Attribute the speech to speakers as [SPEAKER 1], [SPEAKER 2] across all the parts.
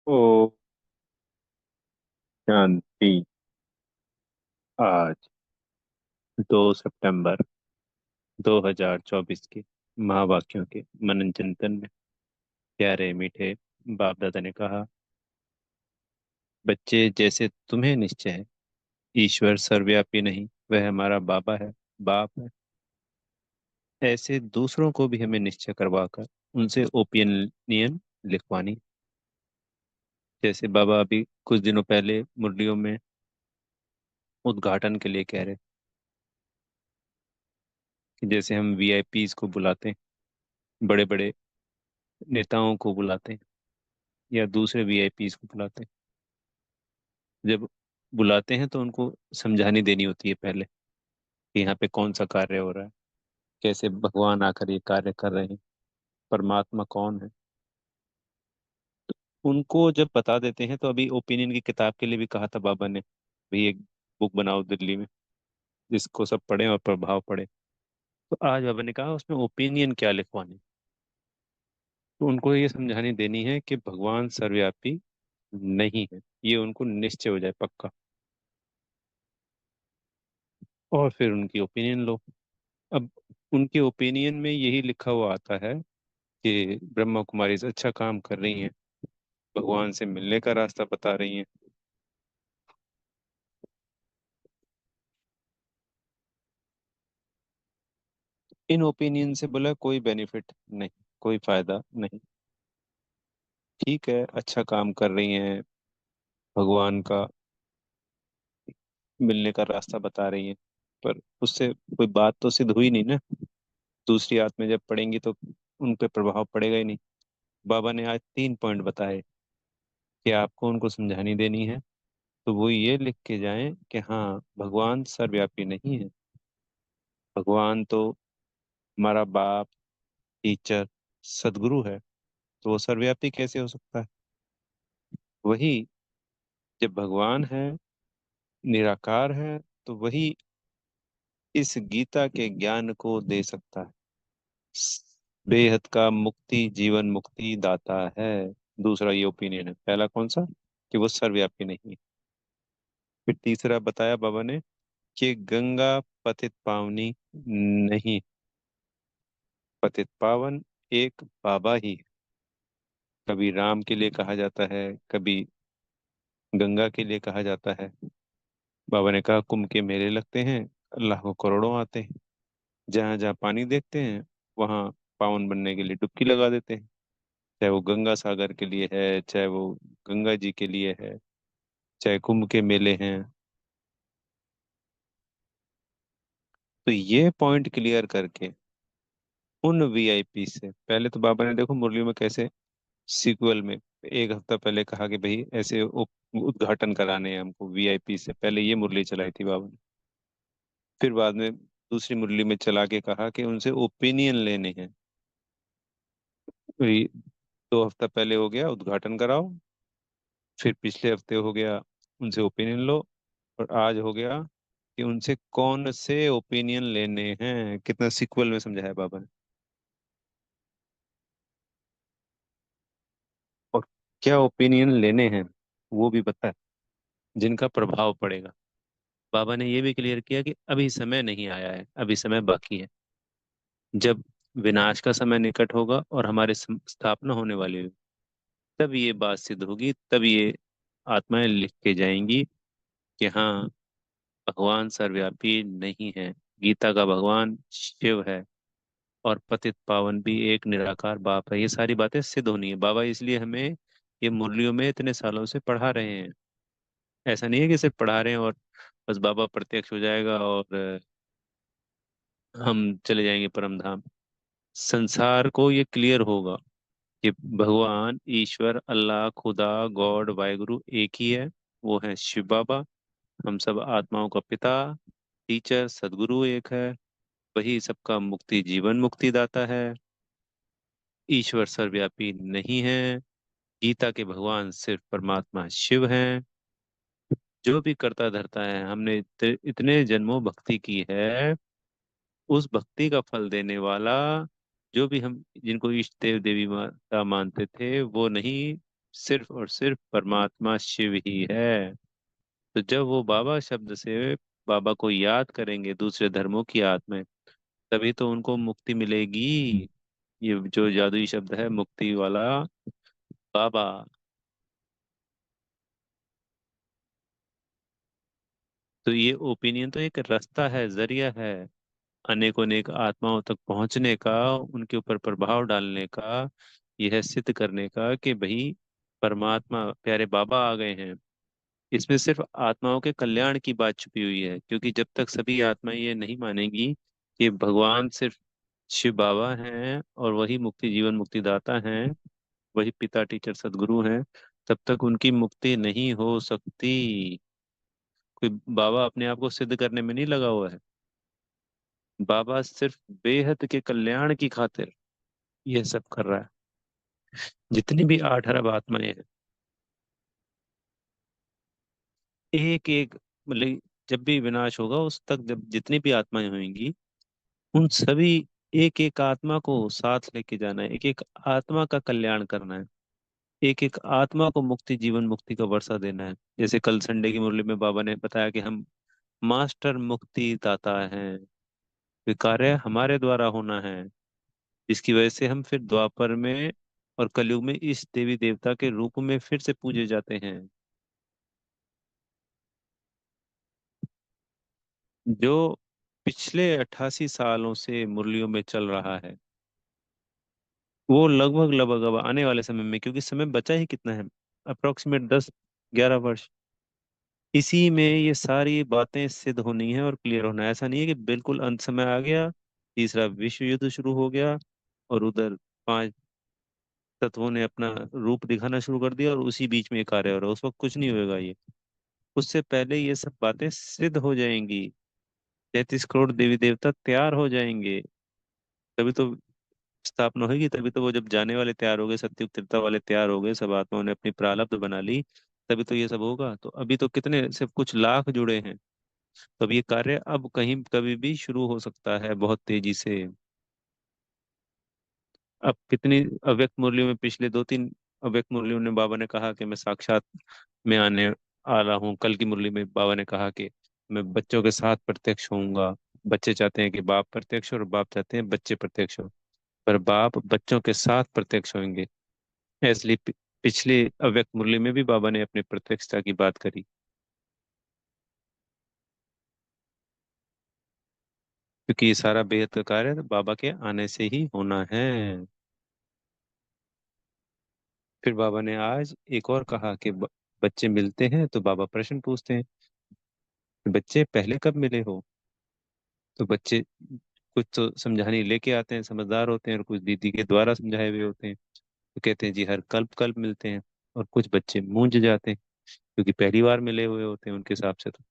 [SPEAKER 1] ओ शांति। आज 2 सितंबर 2024 के महावाक्यों के मनन चिंतन में प्यारे मीठे बाप दादा ने कहा, बच्चे जैसे तुम्हें निश्चय है ईश्वर सर्वव्यापी नहीं, वह हमारा बाबा है, बाप है। ऐसे दूसरों को भी हमें निश्चय करवाकर उनसे ओपिनियन लिखवानी। जैसे बाबा अभी कुछ दिनों पहले मुरलियों में उद्घाटन के लिए कह रहे कि जैसे हम वीआईपीज को बुलाते हैं, बड़े बड़े नेताओं को बुलाते हैं या दूसरे वीआईपीज को बुलाते हैं, जब बुलाते हैं तो उनको समझानी देनी होती है पहले कि यहाँ पे कौन सा कार्य हो रहा है, कैसे भगवान आकर ये कार्य कर रहे हैं, परमात्मा कौन है। उनको जब बता देते हैं तो अभी ओपिनियन की किताब के लिए भी कहा था बाबा ने, भी एक बुक बनाओ दिल्ली में जिसको सब पढ़ें और प्रभाव पड़े। तो आज बाबा ने कहा उसमें ओपिनियन क्या लिखवाने। तो उनको ये समझानी देनी है कि भगवान सर्वव्यापी नहीं है, ये उनको निश्चय हो जाए पक्का। और फिर उनकी ओपिनियन लो। अब उनके ओपिनियन में यही लिखा हुआ आता है कि ब्रह्मा कुमारी अच्छा काम कर रही हैं, भगवान से मिलने का रास्ता बता रही हैं। इन ओपिनियन से बोला कोई बेनिफिट नहीं, कोई फायदा नहीं। ठीक है, अच्छा काम कर रही हैं, भगवान का मिलने का रास्ता बता रही हैं, पर उससे कोई बात तो सिद्ध हुई नहीं ना। दूसरी आत्मा जब पढ़ेंगी तो उन पे प्रभाव पड़ेगा ही नहीं। बाबा ने आज 3 पॉइंट बताए कि आपको उनको समझानी देनी है। तो वो ये लिख के जाएं कि हाँ, भगवान सर्वव्यापी नहीं है। भगवान तो हमारा बाप, टीचर, सदगुरु है। तो वो सर्वव्यापी कैसे हो सकता है? वही, जब भगवान है, निराकार है, तो वही इस गीता के ज्ञान को दे सकता है। बेहद का मुक्ति, जीवन मुक्ति दाता है। दूसरा ये ओपिनियन है। पहला कौन सा? कि वो सर्वव्यापी नहीं है। फिर तीसरा बताया बाबा ने कि गंगा पतित पावनी नहीं, पतित पावन एक बाबा ही है। कभी राम के लिए कहा जाता है, कभी गंगा के लिए कहा जाता है। बाबा ने कहा कुंभ के मेले लगते हैं, लाखों करोड़ों आते हैं, जहां जहां पानी देखते हैं वहां पावन बनने के लिए डुबकी लगा देते हैं। चाहे वो गंगा सागर के लिए है, चाहे वो गंगा जी के लिए है, चाहे कुंभ के मेले हैं। तो ये पॉइंट क्लियर करके उन वीआईपी से पहले तो बाबा ने देखो मुरली में कैसे सीक्वल में एक हफ्ता पहले कहा कि भाई ऐसे उद्घाटन कराने हैं हमको वीआईपी से, पहले ये मुरली चलाई थी बाबा ने। फिर बाद में दूसरी मुरली में चला के कहा कि उनसे ओपिनियन लेने हैं। वही 2 हफ्ता पहले हो गया उद्घाटन कराओ, फिर पिछले हफ्ते हो गया उनसे ओपिनियन लो, और आज हो गया कि उनसे कौन से ओपिनियन लेने हैं। कितना सीक्वल में समझाया बाबा ने। और क्या ओपिनियन लेने हैं वो भी बताया, जिनका प्रभाव पड़ेगा। बाबा ने ये भी क्लियर किया कि अभी समय नहीं आया है, अभी समय बाकी है। जब विनाश का समय निकट होगा और हमारे स्थापना होने वाली होगी, तब ये बात सिद्ध होगी, तब ये आत्माएं लिख के जाएंगी कि हाँ, भगवान सर्वव्यापी नहीं है। गीता का भगवान शिव है, और पतित पावन भी एक निराकार बाप है। ये सारी बातें सिद्ध होनी है। बाबा इसलिए हमें ये मुरलियों में इतने सालों से पढ़ा रहे हैं। ऐसा नहीं है कि सिर्फ पढ़ा रहे हैं और बस बाबा प्रत्यक्ष हो जाएगा और हम चले जाएंगे परम धाम। संसार को ये क्लियर होगा कि भगवान ईश्वर अल्लाह खुदा गॉड वाहिगुरु एक ही है। वो है शिव बाबा, हम सब आत्माओं का पिता, टीचर, सदगुरु एक है। वही सबका मुक्ति, जीवन मुक्ति दाता है। ईश्वर सर्वव्यापी नहीं है। गीता के भगवान सिर्फ परमात्मा शिव हैं। जो भी करता धरता है, हमने इतने जन्मों भक्ति की है, उस भक्ति का फल देने वाला, जो भी हम जिनको इष्ट देव देवी माता मानते थे, वो नहीं, सिर्फ और सिर्फ परमात्मा शिव ही है। तो जब वो बाबा शब्द से बाबा को याद करेंगे दूसरे धर्मों की आत्मा में, तभी तो उनको मुक्ति मिलेगी। ये जो जादुई शब्द है मुक्ति वाला, बाबा। तो ये ओपिनियन तो एक रास्ता है, जरिया है अनेकों अनेक आत्माओं तक पहुंचने का, उनके ऊपर प्रभाव डालने का, यह सिद्ध करने का कि भाई परमात्मा प्यारे बाबा आ गए हैं। इसमें सिर्फ आत्माओं के कल्याण की बात छुपी हुई है, क्योंकि जब तक सभी आत्माएं ये नहीं मानेंगी कि भगवान सिर्फ शिव बाबा हैं और वही मुक्ति जीवन मुक्तिदाता हैं, वही पिता टीचर सदगुरु हैं, तब तक उनकी मुक्ति नहीं हो सकती। कोई बाबा अपने आप को सिद्ध करने में नहीं लगा हुआ है। बाबा सिर्फ बेहद के कल्याण की खातिर यह सब कर रहा है। जितनी भी 8 अरब आत्माएं हैं, एक एक, मतलब जब भी विनाश होगा उस तक जब जितनी भी आत्माएं होंगी, उन सभी एक एक आत्मा को साथ लेके जाना है, एक एक आत्मा का कल्याण करना है, एक एक आत्मा को मुक्ति जीवन मुक्ति का वर्षा देना है। जैसे कल संडे की मुरली में बाबा ने बताया कि हम मास्टर मुक्ति दाता हैं, ये कार्य हमारे द्वारा होना है, जिसकी वजह से हम फिर द्वापर में और कलयुग में इस देवी देवता के रूप में फिर से पूजे जाते हैं। जो पिछले 88 सालों से मुरलियों में चल रहा है, वो लगभग लगभग अब आने वाले समय में, क्योंकि समय बचा ही कितना है, अप्रोक्सीमेट 10-11 वर्ष, इसी में ये सारी बातें सिद्ध होनी है और क्लियर होना है। ऐसा नहीं है कि बिल्कुल अंत समय आ गया, तीसरा विश्व युद्ध शुरू हो गया और उधर 5 तत्वों ने अपना रूप दिखाना शुरू कर दिया और उसी बीच में ये कार्य हो रहा है, उस वक्त कुछ नहीं होगा। ये उससे पहले ये सब बातें सिद्ध हो जाएंगी, 33 करोड़ देवी देवता तैयार हो जाएंगे, तभी तो स्थापना होगी, तभी तो वो जब जाने वाले तैयार हो गए, सत्युग त्रेता वाले तैयार हो गए, सब आत्माओं ने अपनी प्रारब्ध बना ली, तभी तो ये सब होगा। तो अभी तो कितने सिर्फ कुछ लाख जुड़े हैं, तो अब ये कार्य अब कहीं कभी भी शुरू हो सकता है बहुत तेजी से। अब कितनी अव्यक्त मुरलियों में, पिछले 2-3 अव्यक्त मुरलियों में बाबा ने कहा कि मैं साक्षात में आने आ रहा हूँ। कल की मुरली में बाबा ने कहा कि मैं बच्चों के साथ प्रत्यक्ष होऊंगा। बच्चे चाहते हैं कि बाप प्रत्यक्ष हो और बाप चाहते हैं बच्चे प्रत्यक्ष हो, पर बाप बच्चों के साथ प्रत्यक्ष होंगे। इसलिए पिछले अव्यक्त मुरली में भी बाबा ने अपनी प्रत्यक्षता की बात करी, क्योंकि ये सारा बेहद का कार्य बाबा के आने से ही होना है। फिर बाबा ने आज एक और कहा कि बच्चे मिलते हैं तो बाबा प्रश्न पूछते हैं कि बच्चे पहले कब मिले हो। तो बच्चे कुछ तो समझाने लेके आते हैं, समझदार होते हैं, और कुछ दीदी के द्वारा समझाए हुए होते हैं, तो कहते हैं जी हर कल्प कल्प मिलते हैं। और कुछ बच्चे मूंझ जाते हैं, क्योंकि पहली बार मिले हुए होते हैं उनके हिसाब से। तो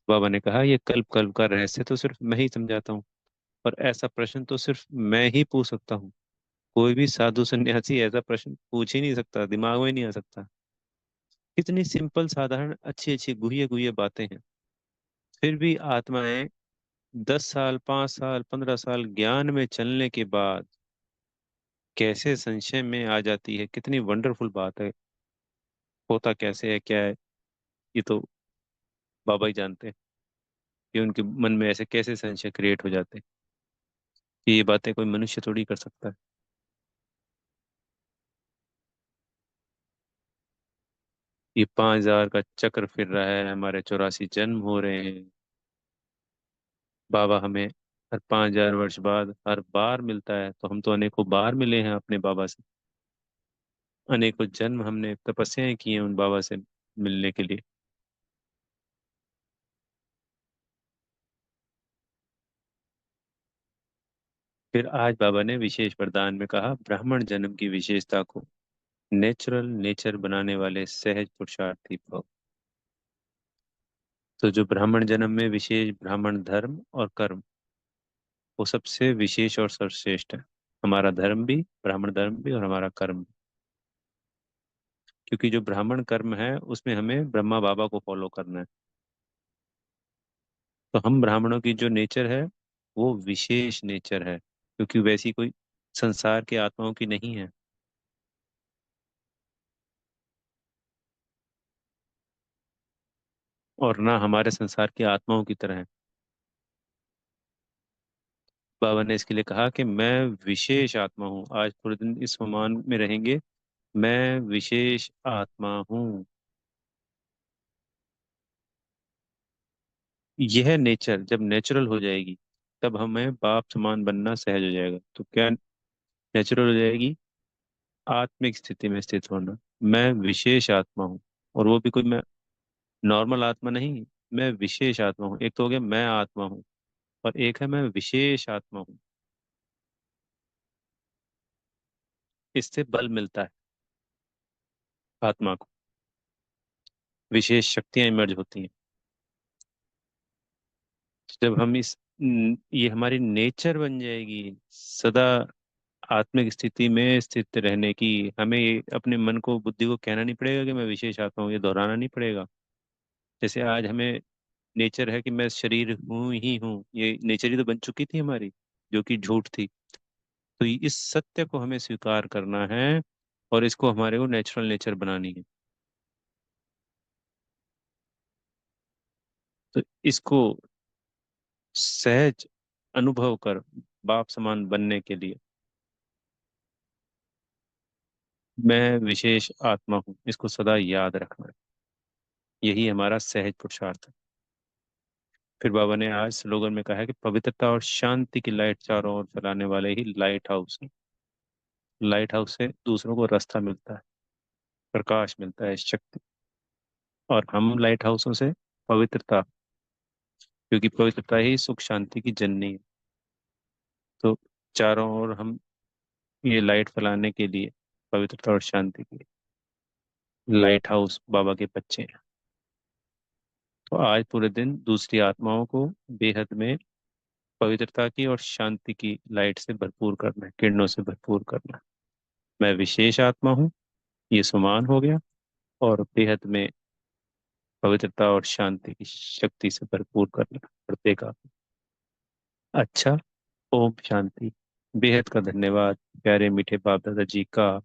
[SPEAKER 1] बाबा ने कहा ये कल्प कल्प का रहस्य तो सिर्फ मैं ही समझाता हूँ, और ऐसा प्रश्न तो सिर्फ मैं ही पूछ सकता हूँ। कोई भी साधु सन्यासी ऐसा प्रश्न पूछ ही नहीं सकता, दिमाग में नहीं आ सकता। कितनी सिंपल साधारण अच्छी अच्छी गुह्य गुह्य बातें हैं, फिर भी आत्माएं 10 साल 5 साल 15 साल ज्ञान में चलने के बाद कैसे संशय में आ जाती है। कितनी वंडरफुल बात है, होता कैसे है क्या है, ये तो बाबा ही जानते हैं कि उनके मन में ऐसे कैसे संशय क्रिएट हो जाते हैं, कि ये बातें कोई मनुष्य थोड़ी कर सकता है। ये 5,000 का चक्र फिर रहा है, हमारे 84 जन्म हो रहे हैं। बाबा हमें हर 5,000 वर्ष बाद हर बार मिलता है, तो हम तो अनेकों बार मिले हैं अपने बाबा से। अनेकों जन्म हमने तपस्याएं की हैं उन बाबा से मिलने के लिए। फिर आज बाबा ने विशेष वरदान में कहा ब्राह्मण जन्म की विशेषता को नेचुरल नेचर बनाने वाले सहज पुरुषार्थी भव। तो जो ब्राह्मण जन्म में विशेष ब्राह्मण धर्म और कर्म, वो सबसे विशेष और सर्वश्रेष्ठ है। हमारा धर्म भी, ब्राह्मण धर्म भी, और हमारा कर्म भी। क्योंकि जो ब्राह्मण कर्म है उसमें हमें ब्रह्मा बाबा को फॉलो करना है। तो हम ब्राह्मणों की जो नेचर है वो विशेष नेचर है, क्योंकि वैसी कोई संसार के आत्माओं की नहीं है। और ना हमारे संसार की आत्माओं की तरह है। बाबा ने इसके लिए कहा कि मैं विशेष आत्मा हूँ, आज पूरे दिन इस सम्मान में रहेंगे। मैं विशेष आत्मा हूँ। यह नेचर जब नेचुरल हो जाएगी, तब हमें बाप समान बनना सहज हो जाएगा। तो क्या नेचुरल हो जाएगी? आत्मिक स्थिति में स्थित होना। मैं विशेष आत्मा हूँ। और वो भी कोई मैं नॉर्मल आत्मा नहीं, मैं विशेष आत्मा हूँ। एक तो हो गया मैं आत्मा हूँ, और एक है मैं विशेष आत्मा हूँ। इससे बल मिलता है आत्मा को, विशेष शक्तियां इमर्ज होती हैं। जब हम ये हमारी नेचर बन जाएगी सदा आत्मिक स्थिति में स्थित रहने की। हमें ये अपने मन को, बुद्धि को कहना नहीं पड़ेगा कि मैं विशेष आत्मा हूँ, ये दोहराना नहीं पड़ेगा। जैसे आज हमें नेचर है कि मैं शरीर हूँ ही हूँ, ये नेचर ही तो बन चुकी थी हमारी, जो कि झूठ थी। तो इस सत्य को हमें स्वीकार करना है, और इसको हमारे को नेचुरल नेचर बनानी है। तो इसको सहज अनुभव कर बाप समान बनने के लिए मैं विशेष आत्मा हूँ, इसको सदा याद रखना है। यही हमारा सहज पुरुषार्थ है। फिर बाबा ने आज स्लोगन में कहा है कि पवित्रता और शांति की लाइट चारों ओर फैलाने वाले ही लाइट हाउस हैं। लाइट हाउस से दूसरों को रास्ता मिलता है, प्रकाश मिलता है, शक्ति। और हम लाइट हाउसों से पवित्रता, क्योंकि पवित्रता ही सुख शांति की जननी है। तो चारों ओर हम ये लाइट फैलाने के लिए, पवित्रता और शांति के लिए लाइट हाउस बाबा के बच्चे हैं। तो आज पूरे दिन दूसरी आत्माओं को बेहद में पवित्रता की और शांति की लाइट से भरपूर करना है, किरणों से भरपूर करना है। मैं विशेष आत्मा हूँ, ये सुमान हो गया। और बेहद में पवित्रता और शांति की शक्ति से भरपूर करना है प्रत्येक आत्मा। अच्छा। ओम शांति। बेहद का धन्यवाद प्यारे मीठे बाप दादा जी का।